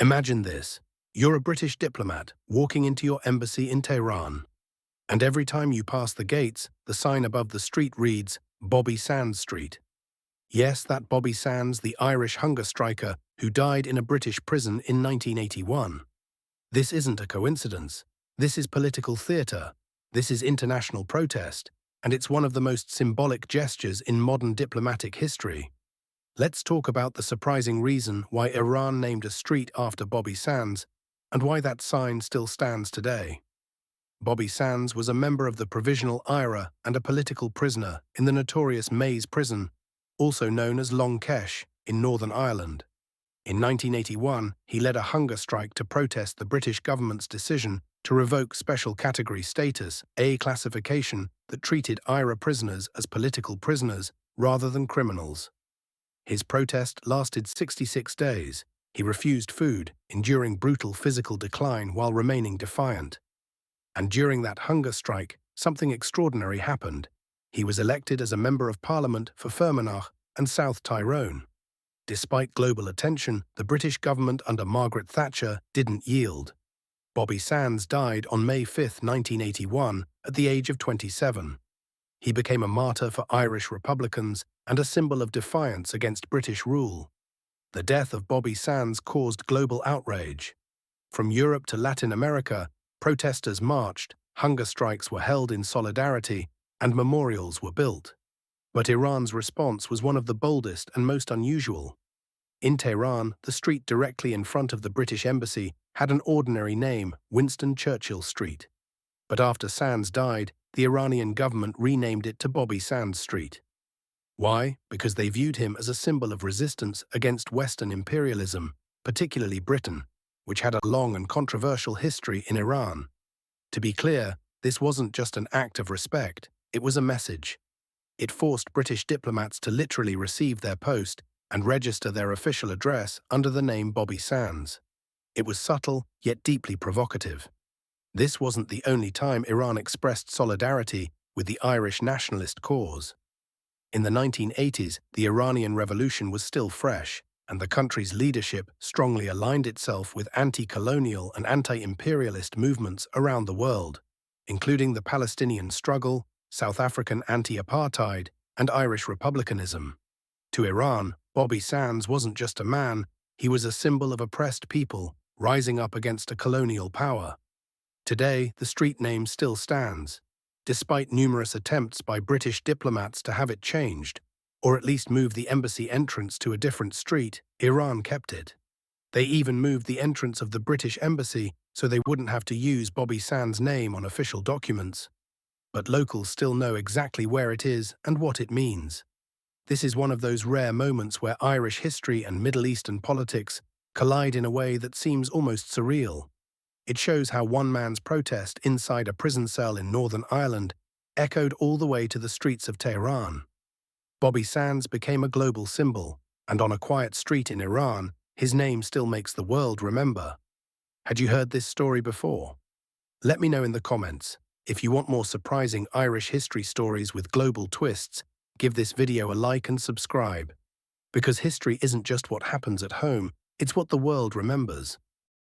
Imagine this. You're a British diplomat walking into your embassy in Tehran. And every time you pass the gates, the sign above the street reads, Bobby Sands Street. Yes, that Bobby Sands, the Irish hunger striker who died in a British prison in 1981. This isn't a coincidence. This is political theatre. This is international protest. And it's one of the most symbolic gestures in modern diplomatic history. Let's talk about the surprising reason why Iran named a street after Bobby Sands and why that sign still stands today. Bobby Sands was a member of the Provisional IRA and a political prisoner in the notorious Maze prison, also known as Long Kesh, in Northern Ireland. In 1981, he led a hunger strike to protest the British government's decision to revoke special category status, A classification that treated IRA prisoners as political prisoners rather than criminals. His protest lasted 66 days. He refused food, enduring brutal physical decline while remaining defiant. And during that hunger strike, something extraordinary happened. He was elected as a Member of Parliament for Fermanagh and South Tyrone. Despite global attention, the British government under Margaret Thatcher didn't yield. Bobby Sands died on May 5, 1981, at the age of 27. He became a martyr for Irish Republicans and a symbol of defiance against British rule. The death of Bobby Sands caused global outrage. From Europe to Latin America, protesters marched, hunger strikes were held in solidarity, and memorials were built. But Iran's response was one of the boldest and most unusual. In Tehran, the street directly in front of the British embassy had an ordinary name, Winston Churchill Street. But after Sands died, the Iranian government renamed it to Bobby Sands Street. Why? Because they viewed him as a symbol of resistance against Western imperialism, particularly Britain, which had a long and controversial history in Iran. To be clear, this wasn't just an act of respect, it was a message. It forced British diplomats to literally receive their post and register their official address under the name Bobby Sands. It was subtle, yet deeply provocative. This wasn't the only time Iran expressed solidarity with the Irish nationalist cause. In the 1980s, the Iranian Revolution was still fresh, and the country's leadership strongly aligned itself with anti-colonial and anti-imperialist movements around the world, including the Palestinian struggle, South African anti-apartheid, and Irish republicanism. To Iran, Bobby Sands wasn't just a man, he was a symbol of oppressed people rising up against a colonial power. Today, the street name still stands, despite numerous attempts by British diplomats to have it changed, or at least move the embassy entrance to a different street. Iran kept it. They even moved the entrance of the British embassy so they wouldn't have to use Bobby Sands' name on official documents. But locals still know exactly where it is and what it means. This is one of those rare moments where Irish history and Middle Eastern politics collide in a way that seems almost surreal. It shows how one man's protest inside a prison cell in Northern Ireland echoed all the way to the streets of Tehran. Bobby Sands became a global symbol, and on a quiet street in Iran, his name still makes the world remember. Had you heard this story before? Let me know in the comments. If you want more surprising Irish history stories with global twists, give this video a like and subscribe. Because history isn't just what happens at home, it's what the world remembers.